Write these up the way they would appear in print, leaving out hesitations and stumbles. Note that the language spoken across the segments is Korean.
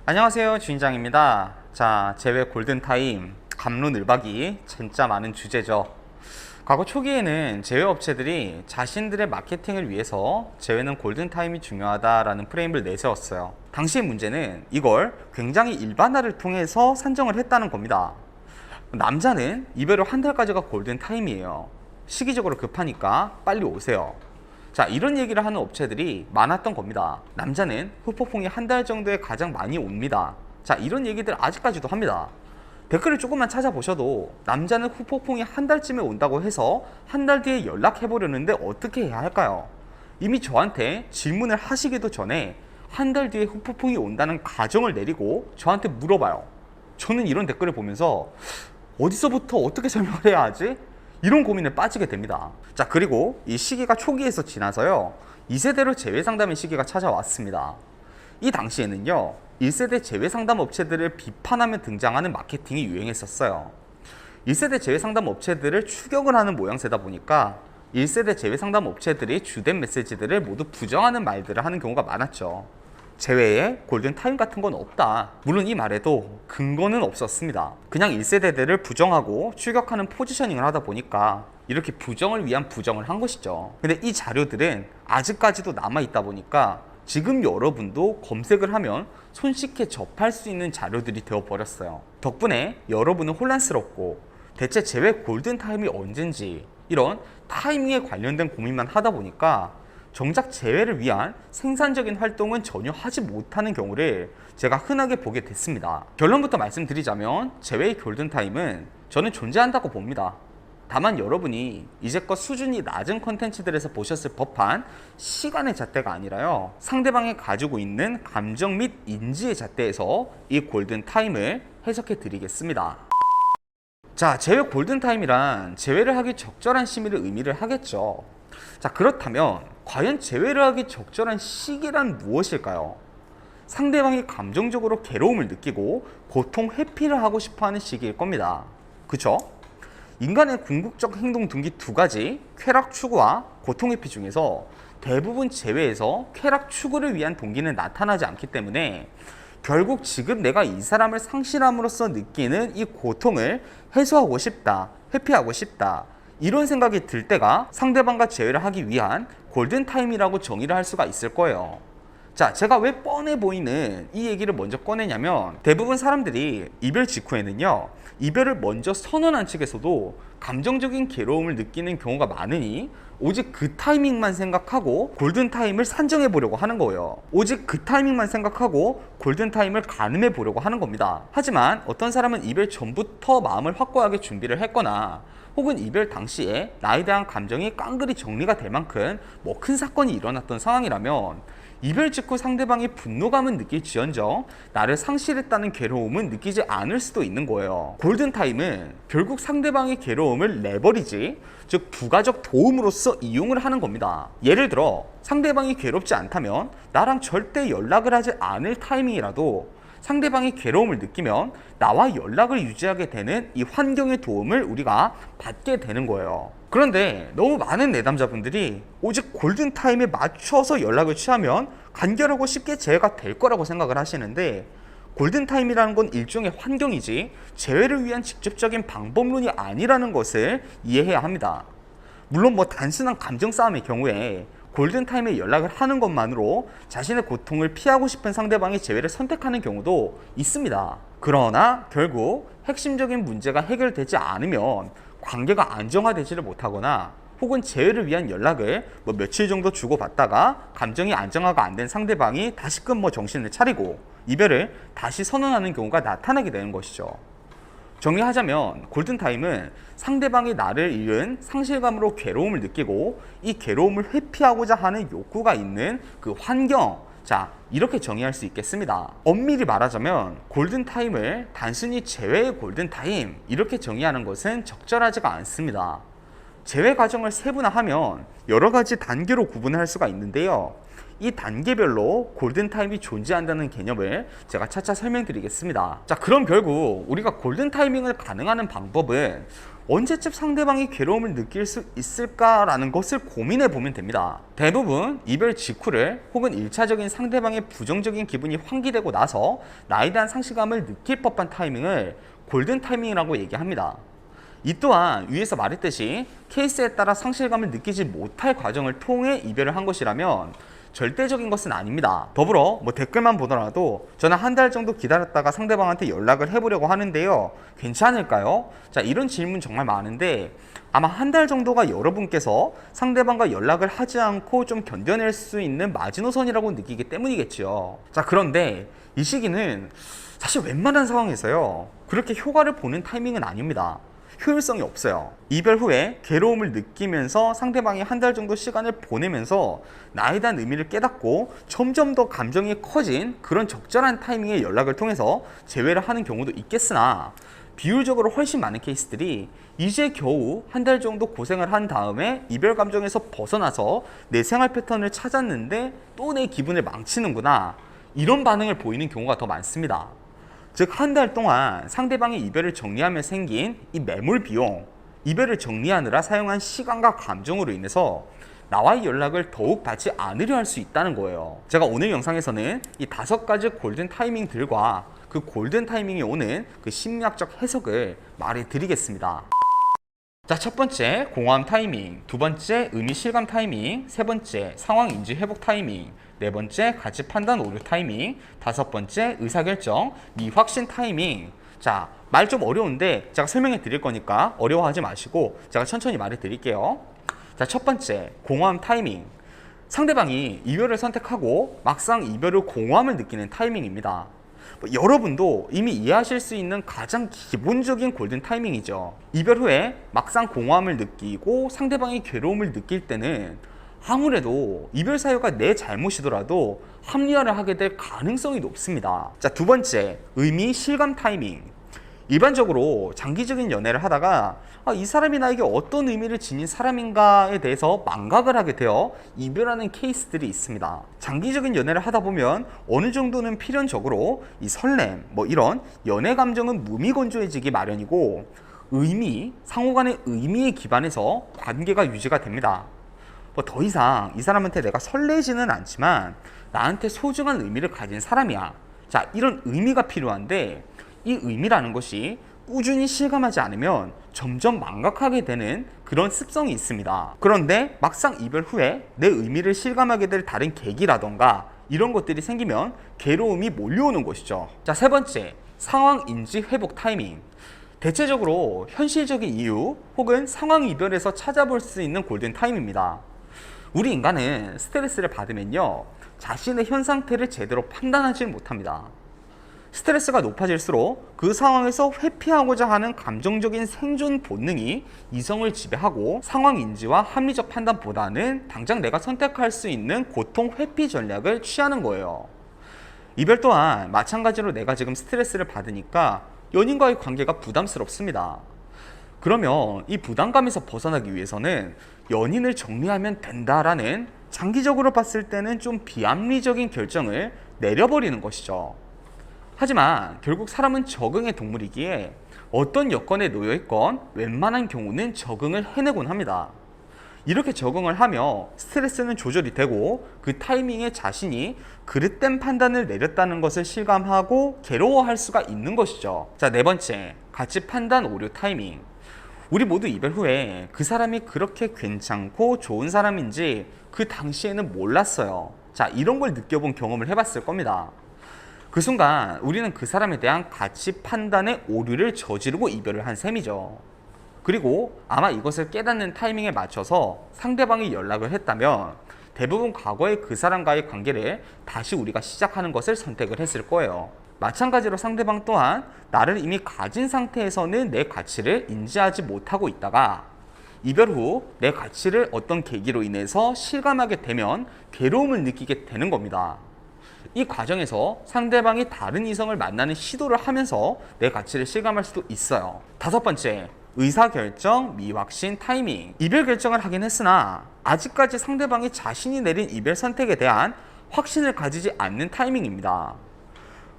안녕하세요, 주인장입니다. 자, 제외 골든타임, 갑론을박이 진짜 많은 주제죠. 과거 초기에는 제외업체들이 자신들의 마케팅을 위해서 제외는 골든타임이 중요하다라는 프레임을 내세웠어요. 당시의 문제는 이걸 굉장히 일반화를 통해서 산정을 했다는 겁니다. 남자는 이별 후 한 달까지가 골든타임이에요. 시기적으로 급하니까 빨리 오세요. 자, 이런 얘기를 하는 업체들이 많았던 겁니다. 남자는 후폭풍이 한 달 정도에 가장 많이 옵니다. 자, 이런 얘기들 아직까지도 합니다. 댓글을 조금만 찾아보셔도 남자는 후폭풍이 한 달쯤에 온다고 해서 한 달 뒤에 연락해보려는데 어떻게 해야 할까요? 이미 저한테 질문을 하시기도 전에 한 달 뒤에 후폭풍이 온다는 가정을 내리고 저한테 물어봐요. 저는 이런 댓글을 보면서 어디서부터 어떻게 설명을 해야 하지? 이런 고민에 빠지게 됩니다. 자, 그리고 이 시기가 초기에서 지나서요, 2세대로 제외상담의 시기가 찾아왔습니다. 이 당시에는요, 1세대 제외상담 업체들을 비판하며 등장하는 마케팅이 유행했었어요. 1세대 제외상담 업체들을 추격을 하는 모양새다 보니까 1세대 제외상담 업체들이 주된 메시지들을 모두 부정하는 말들을 하는 경우가 많았죠. 제외에 골든타임 같은 건 없다. 물론 이 말에도 근거는 없었습니다. 그냥 1세대들을 부정하고 추격하는 포지셔닝을 하다 보니까 이렇게 부정을 위한 부정을 한 것이죠. 근데 이 자료들은 아직까지도 남아있다 보니까 지금 여러분도 검색을 하면 손쉽게 접할 수 있는 자료들이 되어버렸어요. 덕분에 여러분은 혼란스럽고 대체 제외 골든타임이 언젠지 이런 타이밍에 관련된 고민만 하다 보니까 정작 제외를 위한 생산적인 활동은 전혀 하지 못하는 경우를 제가 흔하게 보게 됐습니다. 결론부터 말씀드리자면 제외의 골든타임은 저는 존재한다고 봅니다. 다만 여러분이 이제껏 수준이 낮은 컨텐츠들에서 보셨을 법한 시간의 잣대가 아니라요, 상대방이 가지고 있는 감정 및 인지의 잣대에서 이 골든타임을 해석해 드리겠습니다. 자, 제외 골든타임이란 제외를 하기 적절한 시기를 의미를 하겠죠. 자, 그렇다면 과연 제외를 하기 적절한 시기란 무엇일까요? 상대방이 감정적으로 괴로움을 느끼고 고통 회피를 하고 싶어하는 시기일 겁니다. 그쵸? 인간의 궁극적 행동 둔기 두 가지, 쾌락 추구와 고통 회피 중에서 대부분 제외에서 쾌락 추구를 위한 동기는 나타나지 않기 때문에 결국 지금 내가 이 사람을 상실함으로써 느끼는 이 고통을 해소하고 싶다, 회피하고 싶다, 이런 생각이 들 때가 상대방과 제외를 하기 위한 골든타임이라고 정의를 할 수가 있을 거예요. 자, 제가 왜 뻔해 보이는 이 얘기를 먼저 꺼내냐면 대부분 사람들이 이별 직후에는요, 이별을 먼저 선언한 측에서도 감정적인 괴로움을 느끼는 경우가 많으니 오직 그 타이밍만 생각하고 골든타임을 산정해 보려고 하는 거예요. 오직 그 타이밍만 생각하고 골든타임을 가늠해 보려고 하는 겁니다. 하지만 어떤 사람은 이별 전부터 마음을 확고하게 준비를 했거나 혹은 이별 당시에 나에 대한 감정이 깡그리 정리가 될 만큼 큰 사건이 일어났던 상황이라면 이별 직후 상대방이 분노감은 느낄지언정 나를 상실했다는 괴로움은 느끼지 않을 수도 있는 거예요. 골든타임은 결국 상대방의 괴로움을 레버리지, 즉 부가적 도움으로써 이용을 하는 겁니다. 예를 들어 상대방이 괴롭지 않다면 나랑 절대 연락을 하지 않을 타이밍이라도 상대방이 괴로움을 느끼면 나와 연락을 유지하게 되는 이 환경의 도움을 우리가 받게 되는 거예요. 그런데 너무 많은 내담자분들이 오직 골든타임에 맞춰서 연락을 취하면 간결하고 쉽게 제외가 될 거라고 생각을 하시는데, 골든타임이라는 건 일종의 환경이지 제외를 위한 직접적인 방법론이 아니라는 것을 이해해야 합니다. 물론 단순한 감정 싸움의 경우에 골든타임에 연락을 하는 것만으로 자신의 고통을 피하고 싶은 상대방이 제외를 선택하는 경우도 있습니다. 그러나 결국 핵심적인 문제가 해결되지 않으면 관계가 안정화되지를 못하거나 혹은 제외를 위한 연락을 며칠 정도 주고받다가 감정이 안정화가 안 된 상대방이 다시금 정신을 차리고 이별을 다시 선언하는 경우가 나타나게 되는 것이죠. 정리하자면 골든타임은 상대방이 나를 잃은 상실감으로 괴로움을 느끼고 이 괴로움을 회피하고자 하는 욕구가 있는 그 환경, 자, 이렇게 정의할 수 있겠습니다. 엄밀히 말하자면 골든타임을 단순히 제외의 골든타임 이렇게 정의하는 것은 적절하지가 않습니다. 제외 과정을 세분화하면 여러 가지 단계로 구분할 수가 있는데요, 이 단계별로 골든타임이 존재한다는 개념을 제가 차차 설명드리겠습니다. 자, 그럼 결국 우리가 골든타이밍을 가능하는 방법은 언제쯤 상대방이 괴로움을 느낄 수 있을까라는 것을 고민해 보면 됩니다. 대부분 이별 직후를 혹은 1차적인 상대방의 부정적인 기분이 환기되고 나서 나에 대한 상실감을 느낄 법한 타이밍을 골든타이밍이라고 얘기합니다. 이 또한 위에서 말했듯이 케이스에 따라 상실감을 느끼지 못할 과정을 통해 이별을 한 것이라면 절대적인 것은 아닙니다. 더불어 댓글만 보더라도 저는 한 달 정도 기다렸다가 상대방한테 연락을 해보려고 하는데요, 괜찮을까요? 자, 이런 질문 정말 많은데 아마 한 달 정도가 여러분께서 상대방과 연락을 하지 않고 좀 견뎌낼 수 있는 마지노선이라고 느끼기 때문이겠죠. 자, 그런데 이 시기는 사실 웬만한 상황에서요 그렇게 효과를 보는 타이밍은 아닙니다. 효율성이 없어요. 이별 후에 괴로움을 느끼면서 상대방이 한 달 정도 시간을 보내면서 나에 대한 의미를 깨닫고 점점 더 감정이 커진 그런 적절한 타이밍에 연락을 통해서 재회를 하는 경우도 있겠으나, 비율적으로 훨씬 많은 케이스들이 이제 겨우 한 달 정도 고생을 한 다음에 이별 감정에서 벗어나서 내 생활 패턴을 찾았는데 또 내 기분을 망치는구나, 이런 반응을 보이는 경우가 더 많습니다. 즉, 한 달 동안 상대방의 이별을 정리하며 생긴 이 매몰 비용, 이별을 정리하느라 사용한 시간과 감정으로 인해서 나와의 연락을 더욱 받지 않으려 할 수 있다는 거예요. 제가 오늘 영상에서는 이 5가지 골든 타이밍들과 그 골든 타이밍이 오는 그 심리학적 해석을 말해드리겠습니다. 자, 첫 번째 공허함 타이밍, 두 번째 의미 실감 타이밍, 세 번째 상황 인지 회복 타이밍, 네 번째 가치 판단 오류 타이밍, 다섯 번째 의사결정 미확신 타이밍. 자, 말 좀 어려운데 제가 설명해 드릴 거니까 어려워하지 마시고 제가 천천히 말해 드릴게요. 자, 첫 번째 공허함 타이밍. 상대방이 이별을 선택하고 막상 이별 후 공허함을 느끼는 타이밍입니다. 여러분도 이미 이해하실 수 있는 가장 기본적인 골든 타이밍이죠. 이별 후에 막상 공허함을 느끼고 상대방이 괴로움을 느낄 때는 아무래도 이별 사유가 내 잘못이더라도 합리화를 하게 될 가능성이 높습니다. 자, 두 번째 의미 실감 타이밍. 일반적으로 장기적인 연애를 하다가 이 사람이 나에게 어떤 의미를 지닌 사람인가에 대해서 망각을 하게 되어 이별하는 케이스들이 있습니다. 장기적인 연애를 하다 보면 어느 정도는 필연적으로 이 설렘, 이런 연애 감정은 무미건조해지기 마련이고, 의미, 상호 간의 의미에 기반해서 관계가 유지가 됩니다. 더 이상 이 사람한테 내가 설레지는 않지만 나한테 소중한 의미를 가진 사람이야. 자, 이런 의미가 필요한데 이 의미라는 것이 꾸준히 실감하지 않으면 점점 망각하게 되는 그런 습성이 있습니다. 그런데 막상 이별 후에 내 의미를 실감하게 될 다른 계기라던가 이런 것들이 생기면 괴로움이 몰려오는 것이죠. 자, 세 번째 상황 인지 회복 타이밍. 대체적으로 현실적인 이유 혹은 상황 이별에서 찾아볼 수 있는 골든 타임입니다. 우리 인간은 스트레스를 받으면요 자신의 현 상태를 제대로 판단하지 못합니다. 스트레스가 높아질수록 그 상황에서 회피하고자 하는 감정적인 생존 본능이 이성을 지배하고 상황 인지와 합리적 판단보다는 당장 내가 선택할 수 있는 고통 회피 전략을 취하는 거예요. 이별 또한 마찬가지로 내가 지금 스트레스를 받으니까 연인과의 관계가 부담스럽습니다. 그러면 이 부담감에서 벗어나기 위해서는 연인을 정리하면 된다라는 장기적으로 봤을 때는 좀 비합리적인 결정을 내려버리는 것이죠. 하지만 결국 사람은 적응의 동물이기에 어떤 여건에 놓여 있건 웬만한 경우는 적응을 해내곤 합니다. 이렇게 적응을 하며 스트레스는 조절이 되고 그 타이밍에 자신이 그릇된 판단을 내렸다는 것을 실감하고 괴로워할 수가 있는 것이죠. 자, 네 번째 가치 판단 오류 타이밍. 우리 모두 이별 후에 그 사람이 그렇게 괜찮고 좋은 사람인지 그 당시에는 몰랐어요. 자, 이런 걸 느껴본 경험을 해봤을 겁니다. 그 순간 우리는 그 사람에 대한 가치 판단의 오류를 저지르고 이별을 한 셈이죠. 그리고 아마 이것을 깨닫는 타이밍에 맞춰서 상대방이 연락을 했다면 대부분 과거의 그 사람과의 관계를 다시 우리가 시작하는 것을 선택을 했을 거예요. 마찬가지로 상대방 또한 나를 이미 가진 상태에서는 내 가치를 인지하지 못하고 있다가 이별 후 내 가치를 어떤 계기로 인해서 실감하게 되면 괴로움을 느끼게 되는 겁니다. 이 과정에서 상대방이 다른 이성을 만나는 시도를 하면서 내 가치를 실감할 수도 있어요. 다섯 번째, 의사결정 미확신 타이밍. 이별 결정을 하긴 했으나 아직까지 상대방이 자신이 내린 이별 선택에 대한 확신을 가지지 않는 타이밍입니다.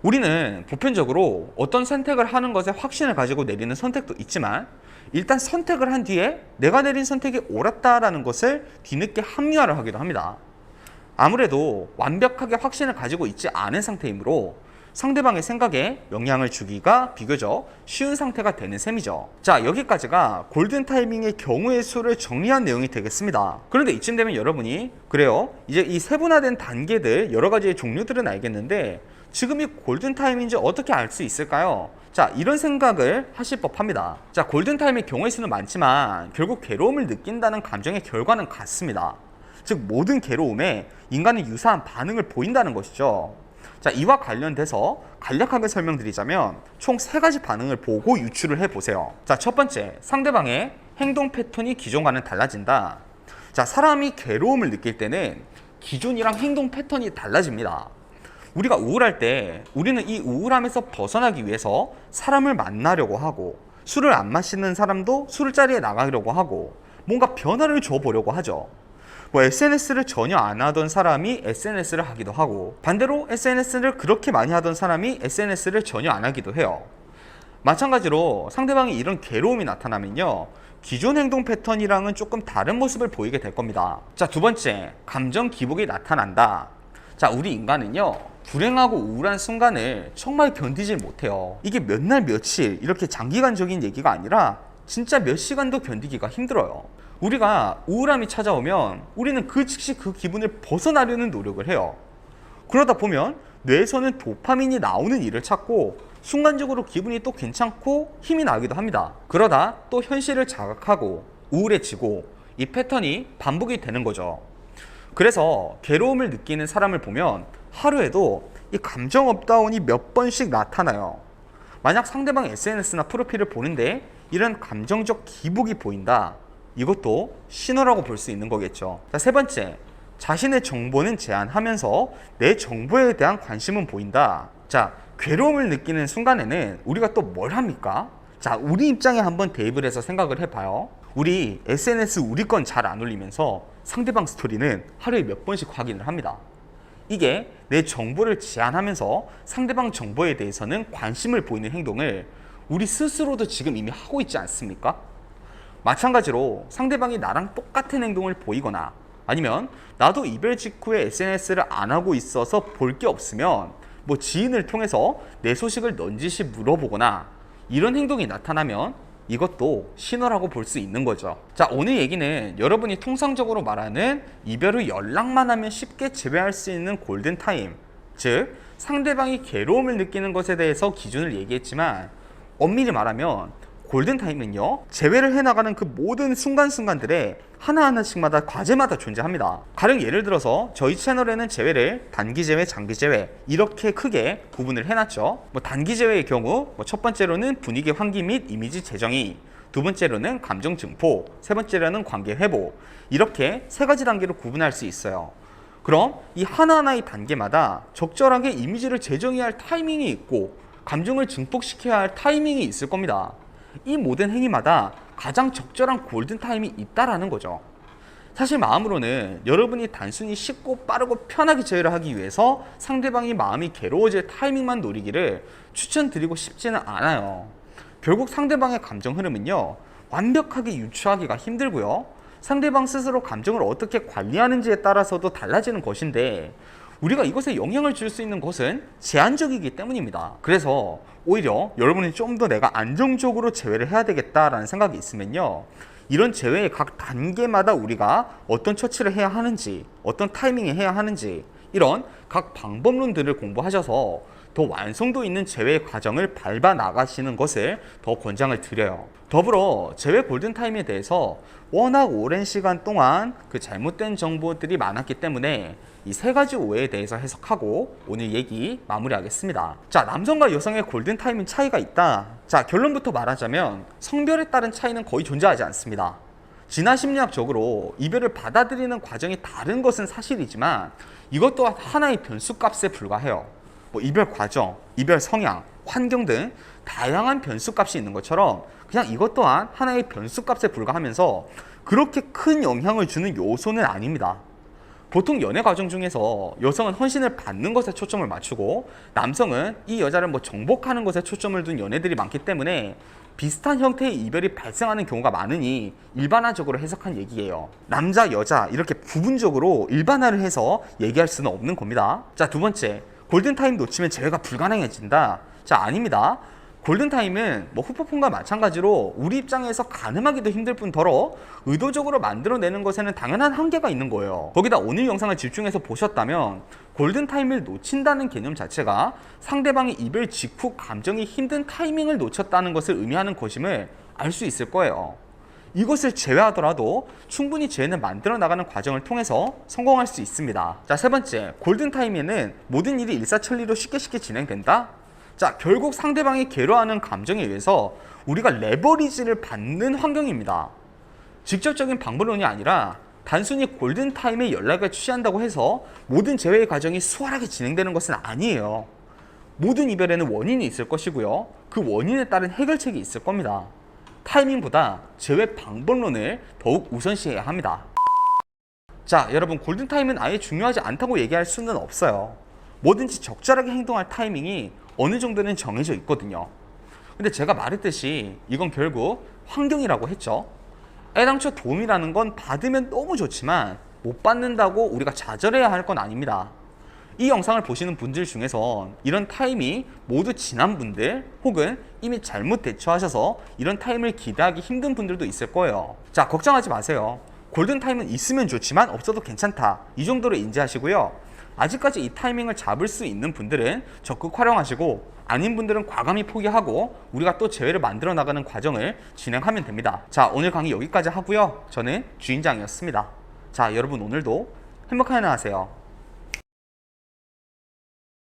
우리는 보편적으로 어떤 선택을 하는 것에 확신을 가지고 내리는 선택도 있지만 일단 선택을 한 뒤에 내가 내린 선택이 옳았다라는 것을 뒤늦게 합리화를 하기도 합니다. 아무래도 완벽하게 확신을 가지고 있지 않은 상태이므로 상대방의 생각에 영향을 주기가 비교적 쉬운 상태가 되는 셈이죠. 자, 여기까지가 골든타이밍의 경우의 수를 정리한 내용이 되겠습니다. 그런데 이쯤 되면 여러분이 그래요, 이제 이 세분화된 단계들 여러 가지의 종류들은 알겠는데 지금 이 골든타임인지 어떻게 알 수 있을까요? 자, 이런 생각을 하실 법합니다. 자, 골든타임의 경우의 수는 많지만 결국 괴로움을 느낀다는 감정의 결과는 같습니다. 즉 모든 괴로움에 인간은 유사한 반응을 보인다는 것이죠. 자, 이와 관련돼서 간략하게 설명드리자면 총 3가지 반응을 보고 유추를 해보세요. 자, 첫 번째, 상대방의 행동 패턴이 기존과는 달라진다. 자, 사람이 괴로움을 느낄 때는 기존이랑 행동 패턴이 달라집니다. 우리가 우울할 때 우리는 이 우울함에서 벗어나기 위해서 사람을 만나려고 하고, 술을 안 마시는 사람도 술자리에 나가려고 하고 뭔가 변화를 줘보려고 하죠. SNS를 전혀 안 하던 사람이 SNS를 하기도 하고, 반대로 SNS를 그렇게 많이 하던 사람이 SNS를 전혀 안 하기도 해요. 마찬가지로 상대방이 이런 괴로움이 나타나면요, 기존 행동 패턴이랑은 조금 다른 모습을 보이게 될 겁니다. 자, 두 번째, 감정 기복이 나타난다. 자, 우리 인간은요, 불행하고 우울한 순간을 정말 견디질 못해요. 이게 몇 날 며칠 이렇게 장기간적인 얘기가 아니라 진짜 몇 시간도 견디기가 힘들어요. 우리가 우울함이 찾아오면 우리는 그 즉시 그 기분을 벗어나려는 노력을 해요. 그러다 보면 뇌에서는 도파민이 나오는 일을 찾고 순간적으로 기분이 또 괜찮고 힘이 나기도 합니다. 그러다 또 현실을 자각하고 우울해지고 이 패턴이 반복이 되는 거죠. 그래서 괴로움을 느끼는 사람을 보면 하루에도 이 감정 업다운이 몇 번씩 나타나요. 만약 상대방 SNS나 프로필을 보는데 이런 감정적 기복이 보인다, 이것도 신호라고 볼 수 있는 거겠죠. 자, 세 번째, 자신의 정보는 제한하면서 내 정보에 대한 관심은 보인다. 자, 괴로움을 느끼는 순간에는 우리가 또 뭘 합니까? 자, 우리 입장에 한번 대입을 해서 생각을 해봐요. 우리 SNS 우리 건 잘 안 올리면서 상대방 스토리는 하루에 몇 번씩 확인을 합니다. 이게 내 정보를 제한하면서 상대방 정보에 대해서는 관심을 보이는 행동을 우리 스스로도 지금 이미 하고 있지 않습니까? 마찬가지로 상대방이 나랑 똑같은 행동을 보이거나 아니면 나도 이별 직후에 SNS를 안 하고 있어서 볼 게 없으면 지인을 통해서 내 소식을 넌지시 물어보거나 이런 행동이 나타나면 이것도 신호라고 볼 수 있는 거죠. 자, 오늘 얘기는 여러분이 통상적으로 말하는 이별 후 연락만 하면 쉽게 제외할 수 있는 골든타임, 즉 상대방이 괴로움을 느끼는 것에 대해서 기준을 얘기했지만 엄밀히 말하면 골든타임은요, 제외를 해나가는 그 모든 순간순간들에 하나하나씩마다 과제마다 존재합니다. 가령 예를 들어서 저희 채널에는 제외를 단기 제외, 장기 제외 이렇게 크게 구분을 해놨죠. 단기 제외의 경우 첫 번째로는 분위기 환기 및 이미지 재정의, 두 번째로는 감정 증폭, 세 번째로는 관계 회복, 이렇게 3가지 단계로 구분할 수 있어요. 그럼 이 하나하나의 단계마다 적절하게 이미지를 재정의해야 할 타이밍이 있고 감정을 증폭시켜야 할 타이밍이 있을 겁니다. 이 모든 행위마다 가장 적절한 골든타임이 있다라는 거죠. 사실 마음으로는 여러분이 단순히 쉽고 빠르고 편하게 제외를 하기 위해서 상대방이 마음이 괴로워질 타이밍만 노리기를 추천드리고 싶지는 않아요. 결국 상대방의 감정 흐름은요, 완벽하게 유추하기가 힘들고요, 상대방 스스로 감정을 어떻게 관리하는지에 따라서도 달라지는 것인데 우리가 이것에 영향을 줄 수 있는 것은 제한적이기 때문입니다. 그래서 오히려 여러분이 좀 더 내가 안정적으로 제외를 해야 되겠다라는 생각이 있으면요, 이런 제외의 각 단계마다 우리가 어떤 처치를 해야 하는지, 어떤 타이밍에 해야 하는지, 이런 각 방법론들을 공부하셔서 더 완성도 있는 제외 과정을 밟아 나가시는 것을 더 권장을 드려요. 더불어 제외 골든타임에 대해서 워낙 오랜 시간 동안 그 잘못된 정보들이 많았기 때문에 이 3가지 오해에 대해서 해석하고 오늘 얘기 마무리하겠습니다. 자, 남성과 여성의 골든타임인 차이가 있다. 자, 결론부터 말하자면 성별에 따른 차이는 거의 존재하지 않습니다. 진화 심리학적으로 이별을 받아들이는 과정이 다른 것은 사실이지만 이것 또한 하나의 변수값에 불과해요. 이별 과정, 이별 성향, 환경 등 다양한 변수값이 있는 것처럼 그냥 이것 또한 하나의 변수값에 불과하면서 그렇게 큰 영향을 주는 요소는 아닙니다. 보통 연애 과정 중에서 여성은 헌신을 받는 것에 초점을 맞추고 남성은 이 여자를 뭐 정복하는 것에 초점을 둔 연애들이 많기 때문에 비슷한 형태의 이별이 발생하는 경우가 많으니 일반화적으로 해석한 얘기예요. 남자, 여자 이렇게 부분적으로 일반화를 해서 얘기할 수는 없는 겁니다. 자, 두 번째, 골든타임 놓치면 재회가 불가능해진다. 자, 아닙니다. 골든타임은 뭐 후폭풍과 마찬가지로 우리 입장에서 가늠하기도 힘들 뿐더러 의도적으로 만들어내는 것에는 당연한 한계가 있는 거예요. 거기다 오늘 영상을 집중해서 보셨다면 골든타임을 놓친다는 개념 자체가 상대방이 이별 직후 감정이 힘든 타이밍을 놓쳤다는 것을 의미하는 것임을 알 수 있을 거예요. 이것을 제외하더라도 충분히 재회는 만들어 나가는 과정을 통해서 성공할 수 있습니다. 자, 세 번째, 골든타임에는 모든 일이 일사천리로 쉽게 진행된다? 자, 결국 상대방이 괴로워하는 감정에 의해서 우리가 레버리지를 받는 환경입니다. 직접적인 방법론이 아니라 단순히 골든타임에 연락을 취한다고 해서 모든 재회의 과정이 수월하게 진행되는 것은 아니에요. 모든 이별에는 원인이 있을 것이고요. 그 원인에 따른 해결책이 있을 겁니다. 타이밍보다 재회 방법론을 더욱 우선시해야 합니다. 자, 여러분, 골든타임은 아예 중요하지 않다고 얘기할 수는 없어요. 뭐든지 적절하게 행동할 타이밍이 어느 정도는 정해져 있거든요. 근데 제가 말했듯이 이건 결국 환경이라고 했죠. 애당초 도움이라는 건 받으면 너무 좋지만 못 받는다고 우리가 좌절해야 할 건 아닙니다. 이 영상을 보시는 분들 중에선 이런 타임이 모두 지난 분들 혹은 이미 잘못 대처하셔서 이런 타임을 기대하기 힘든 분들도 있을 거예요. 자, 걱정하지 마세요. 골든타임은 있으면 좋지만 없어도 괜찮다. 이 정도로 인지하시고요. 아직까지 이 타이밍을 잡을 수 있는 분들은 적극 활용하시고 아닌 분들은 과감히 포기하고 우리가 또 재회를 만들어 나가는 과정을 진행하면 됩니다. 자, 오늘 강의 여기까지 하고요. 저는 주인장이었습니다. 자, 여러분 오늘도 행복한 하루 하세요.